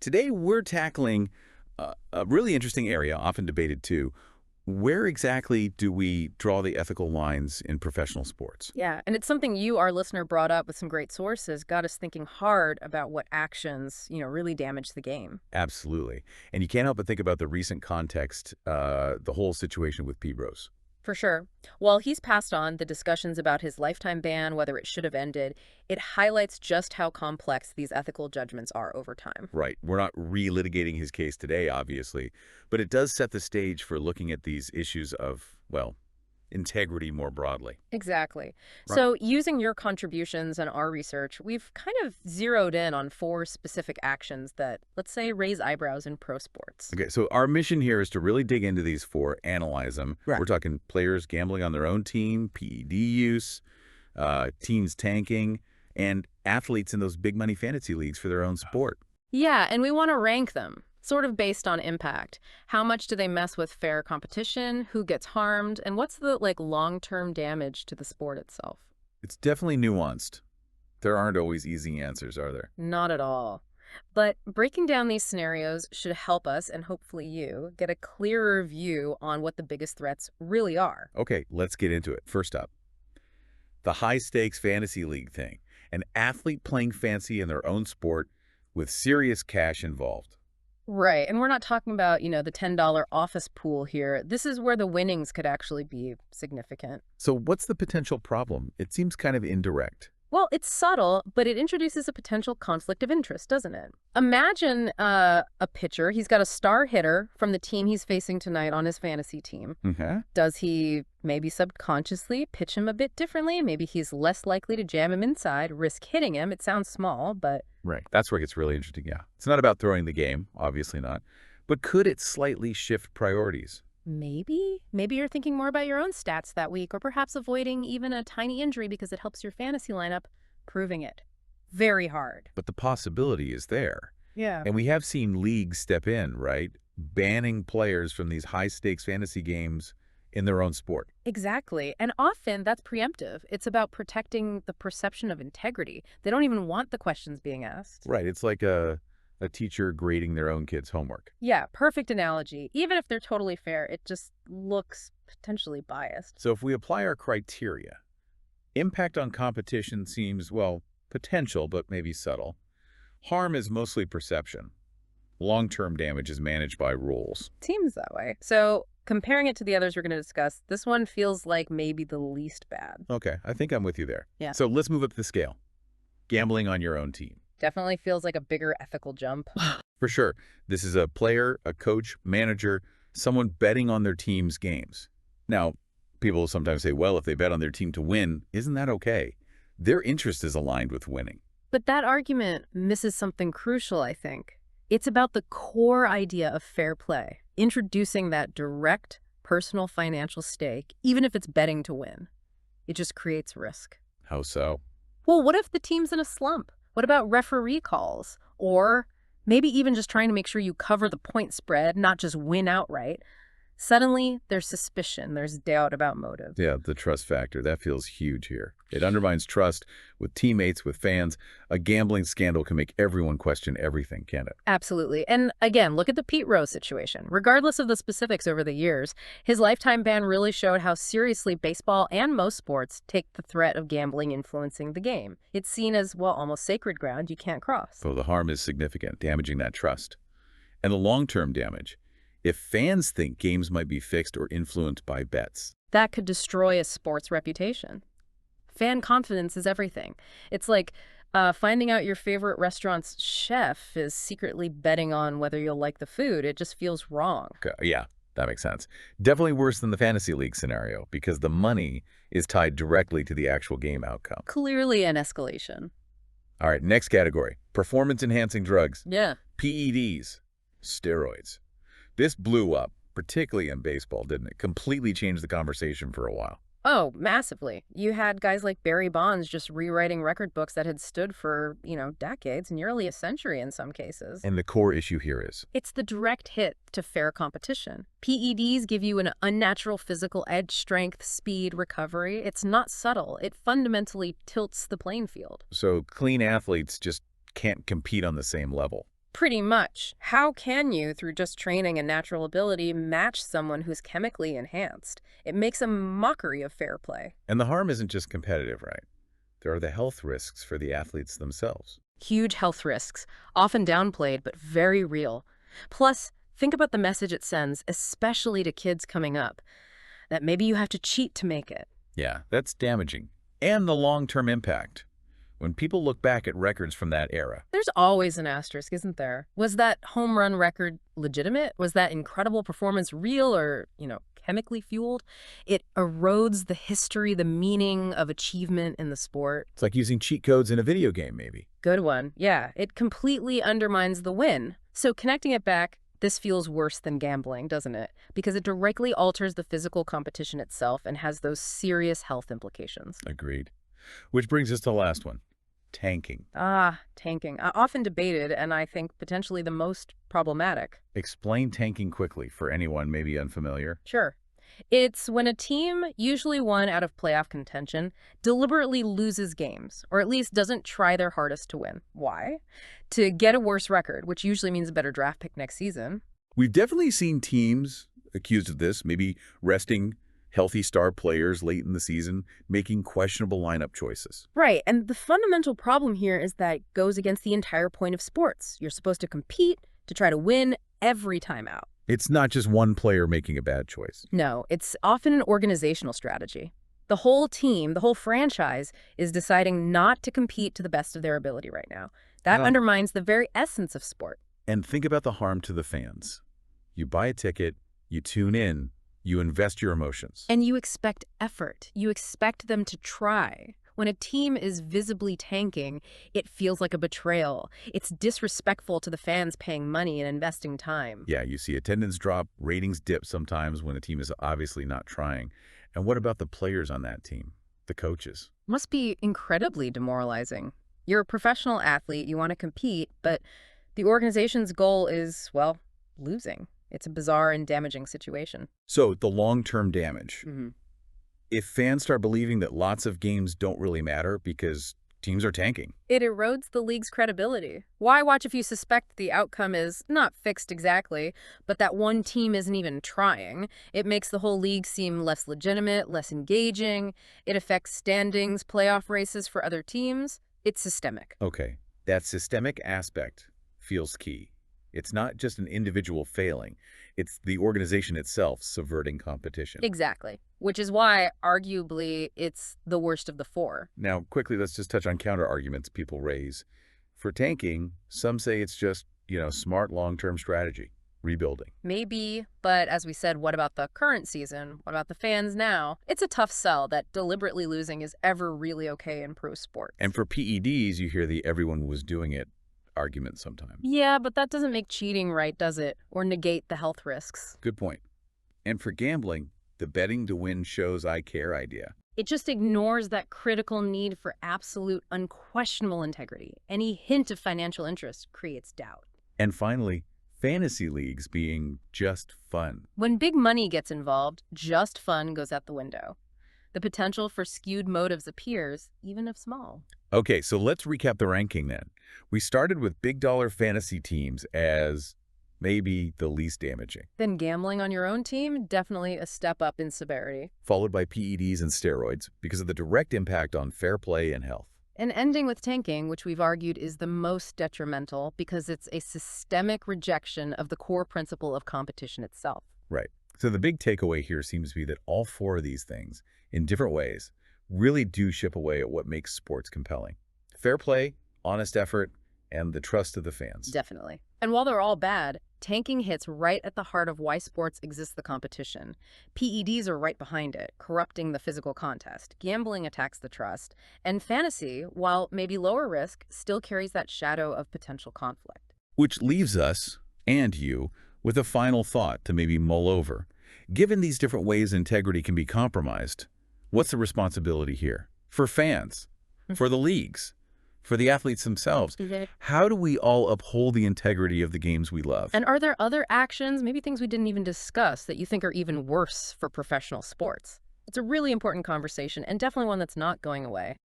Today we're tackling a really interesting area, often debated too. Where exactly do we draw the ethical lines in professional sports? Yeah, and it's something you, our listener, brought up with some great sources, got us thinking hard about what actions, really damage the game. Absolutely. And you can't help but think about the recent context, the whole situation with Pete Rose. For sure. While he's passed on the discussions about his lifetime ban, whether it should have ended, it highlights just how complex these ethical judgments are over time. Right. We're not relitigating his case today, obviously, but it does set the stage for looking at these issues of, well, integrity more broadly. Exactly. Right. So, using your contributions and our research, we've kind of zeroed in on four specific actions that, let's say, raise eyebrows in pro sports. Okay, so our mission here is to really dig into these four, analyze them. Right. We're talking players gambling on their own team, PED use, teams tanking, and athletes in those big money fantasy leagues for their own sport. Yeah, and we want to rank them, sort of based on impact. How much do they mess with fair competition? Who gets harmed? And what's the long-term damage to the sport itself? It's definitely nuanced. There aren't always easy answers, are there? Not at all. But breaking down these scenarios should help us, and hopefully you, get a clearer view on what the biggest threats really are. Okay, let's get into it. First up, the high-stakes fantasy league thing. An athlete playing fancy in their own sport with serious cash involved. Right, and we're not talking about, the $10 office pool here. This is where the winnings could actually be significant. So what's the potential problem? It seems kind of indirect. Well, it's subtle, but it introduces a potential conflict of interest, doesn't it? Imagine a pitcher. He's got a star hitter from the team he's facing tonight on his fantasy team. Okay. Does he maybe subconsciously pitch him a bit differently? Maybe he's less likely to jam him inside, risk hitting him. It sounds small, but Right. That's where it gets really interesting, yeah. It's not about throwing the game, obviously not. But could it slightly shift priorities? maybe. Maybe you're thinking more about your own stats that week, or perhaps avoiding even a tiny injury because it helps your fantasy lineup, proving it. Very hard. But the possibility is there. Yeah. And we have seen leagues step in, right? Banning players from these high-stakes fantasy games in their own sport. Exactly. And often that's preemptive. It's about protecting the perception of integrity. They don't even want the questions being asked. Right. It's like a teacher grading their own kids' homework. Yeah, perfect analogy. Even if they're totally fair, it just looks potentially biased. So if we apply our criteria, impact on competition seems, well, potential, but maybe subtle. Harm is mostly perception. Long-term damage is managed by rules. Seems that way. So comparing it to the others we're going to discuss, this one feels like maybe the least bad. Okay, I think I'm with you there. Yeah. So let's move up the scale. Gambling on your own team. Definitely feels like a bigger ethical jump. For sure. This is a player, a coach, manager, someone betting on their team's games. Now, people sometimes say, well, if they bet on their team to win, isn't that okay? Their interest is aligned with winning. But that argument misses something crucial, I think. It's about the core idea of fair play, introducing that direct personal financial stake, even if it's betting to win. It just creates risk. How so? Well, what if the team's in a slump? What about referee calls? Or maybe even just trying to make sure you cover the point spread, not just win outright. Suddenly, there's suspicion, there's doubt about motive. Yeah, the trust factor. That feels huge here. It undermines trust with teammates, with fans. A gambling scandal can make everyone question everything, can't it? Absolutely. And again, look at the Pete Rose situation. Regardless of the specifics over the years, his lifetime ban really showed how seriously baseball and most sports take the threat of gambling influencing the game. It's seen as, well, almost sacred ground you can't cross. So the harm is significant, damaging that trust. And the long-term damage. If fans think games might be fixed or influenced by bets. That could destroy a sport's reputation. Fan confidence is everything. It's like finding out your favorite restaurant's chef is secretly betting on whether you'll like the food. It just feels wrong. Okay, yeah, that makes sense. Definitely worse than the fantasy league scenario because the money is tied directly to the actual game outcome. Clearly an escalation. All right, next category. Performance-enhancing drugs. Yeah. PEDs. Steroids. This blew up, particularly in baseball, didn't it? Completely changed the conversation for a while. Oh, massively. You had guys like Barry Bonds just rewriting record books that had stood for, decades, nearly a century in some cases. And the core issue here is? It's the direct hit to fair competition. PEDs give you an unnatural physical edge, strength, speed, recovery. It's not subtle. It fundamentally tilts the playing field. So clean athletes just can't compete on the same level. Pretty much. How can you, through just training and natural ability, match someone who's chemically enhanced? It makes a mockery of fair play. And the harm isn't just competitive, right? There are the health risks for the athletes themselves. Huge health risks, often downplayed, but very real. Plus, think about the message it sends, especially to kids coming up, that maybe you have to cheat to make it. Yeah, that's damaging. And the long-term impact. When people look back at records from that era, There's always an asterisk, isn't there? Was that home run record legitimate? Was that incredible performance real or, chemically fueled? It erodes the history, the meaning of achievement in the sport. it's like using cheat codes in a video game, maybe. Good one. Yeah, it completely undermines the win. So connecting it back, this feels worse than gambling, doesn't it? Because it directly alters the physical competition itself and has those serious health implications. Agreed. Which brings us to the last one, tanking. Tanking. Often debated, and I think potentially the most problematic. Explain tanking quickly for anyone maybe unfamiliar. Sure. It's when a team, usually one out of playoff contention, deliberately loses games, or at least doesn't try their hardest to win. Why? To get a worse record, which usually means a better draft pick next season. We've definitely seen teams accused of this, maybe resting healthy star players late in the season, making questionable lineup choices. Right, and the fundamental problem here is that it goes against the entire point of sports. You're supposed to compete to try to win every time out. It's not just one player making a bad choice. No, it's often an organizational strategy. The whole team, the whole franchise, is deciding not to compete to the best of their ability right now. That Yeah. undermines the very essence of sport. And think about the harm to the fans. You buy a ticket, you tune in, you invest your emotions. And you expect effort. You expect them to try. When a team is visibly tanking, it feels like a betrayal. It's disrespectful to the fans paying money and investing time. Yeah, you see attendance drop, ratings dip sometimes when a team is obviously not trying. And what about the players on that team, the coaches? Must be incredibly demoralizing. You're a professional athlete, you want to compete, but the organization's goal is, well, losing. It's a bizarre and damaging situation. So the long-term damage. Mhm. If fans start believing that lots of games don't really matter because teams are tanking. It erodes the league's credibility. Why watch if you suspect the outcome is not fixed exactly, but that one team isn't even trying? It makes the whole league seem less legitimate, less engaging. It affects standings, playoff races for other teams. It's systemic. Okay, that systemic aspect feels key. It's not just an individual failing. It's the organization itself subverting competition. Exactly. Which is why, arguably, it's the worst of the four. Now, quickly, let's just touch on counter-arguments people raise. For tanking, some say it's just, smart long-term strategy, rebuilding. Maybe, but as we said, what about the current season? What about the fans now? It's a tough sell that deliberately losing is ever really okay in pro sports. And for PEDs, you hear the everyone was doing it argument sometimes. Yeah, but that doesn't make cheating right, does it? Or negate the health risks. Good point. And for gambling, the betting to win shows I care idea. It just ignores that critical need for absolute, unquestionable integrity. Any hint of financial interest creates doubt. And finally, fantasy leagues being just fun. When big money gets involved, just fun goes out the window. The potential for skewed motives appears, even if small. Okay, so let's recap the ranking then. We started with big dollar fantasy teams as maybe the least damaging, Then gambling on your own team, definitely a step up in severity. followed by PEDs and steroids because of the direct impact on fair play and health. And ending with tanking, which we've argued is the most detrimental because it's a systemic rejection of the core principle of competition itself. Right. So the big takeaway here seems to be that all four of these things, in different ways, really do chip away at what makes sports compelling. Fair play, honest effort, and the trust of the fans. Definitely. And while they're all bad, tanking hits right at the heart of why sports exists the competition. PEDs are right behind it, corrupting the physical contest. Gambling attacks the trust. And fantasy, while maybe lower risk, still carries that shadow of potential conflict. Which leaves us, and you, with a final thought to maybe mull over. Given these different ways integrity can be compromised, what's the responsibility here? For fans, for the leagues, for the athletes themselves. How do we all uphold the integrity of the games we love? And are there other actions, maybe things we didn't even discuss, that you think are even worse for professional sports? It's a really important conversation and definitely one that's not going away.